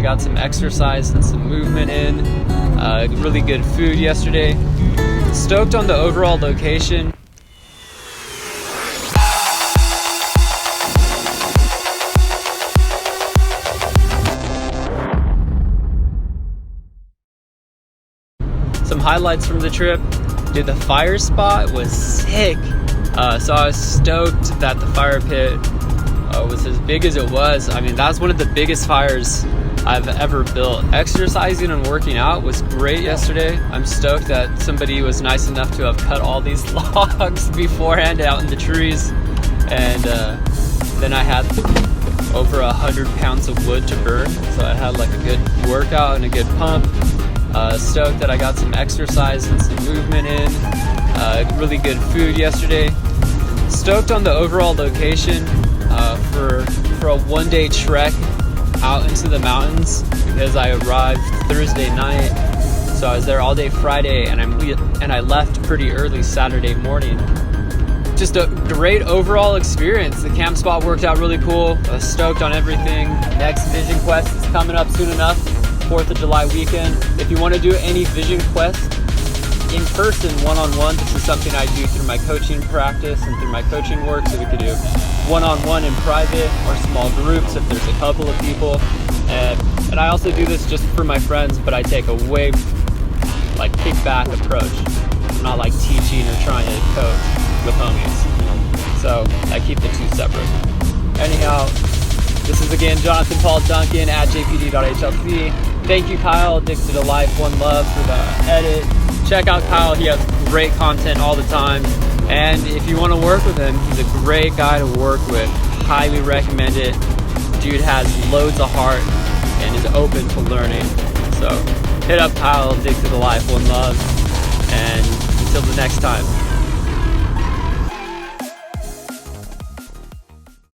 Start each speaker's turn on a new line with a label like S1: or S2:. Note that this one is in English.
S1: got some exercise and some movement in. Really good food yesterday. Stoked on the overall location. Some highlights from the trip. Dude, the fire spot was sick. So I was stoked that the fire pit was as big as it was. I mean, that was one of the biggest fires I've ever built. Exercising and working out was great yesterday. I'm stoked that somebody was nice enough to have cut all these logs beforehand out in the trees. And then I had over 100 pounds of wood to burn. So I had like a good workout and a good pump. Stoked that I got some exercise and some movement in. Really good food yesterday. Stoked on the overall location for a one-day trek out into the mountains, because I arrived Thursday night, so I was there all day Friday, and I left pretty early Saturday morning. Just a great overall experience. The camp spot worked out really cool. Stoked on everything. Next Vision Quest is coming up soon enough. 4th of July weekend. If you want to do any Vision Quest in person, one-on-one, this is something I do through my coaching practice and through my coaching work. So we could do one-on-one in private or small groups if there's a couple of people. And I also do this just for my friends, but I take a way kick-back approach. I'm not like teaching or trying to coach with homies. So I keep the two separate. Anyhow, this is again Jonathan Paul Duncan at jpd.hlc. Thank you, Kyle, Addicted to Life, One Love, for the edit. Check out Kyle. He has great content all the time. And if you want to work with him, he's a great guy to work with. Highly recommend it. Dude has loads of heart and is open to learning. So hit up Kyle, Addicted to Life, One Love. And until the next time.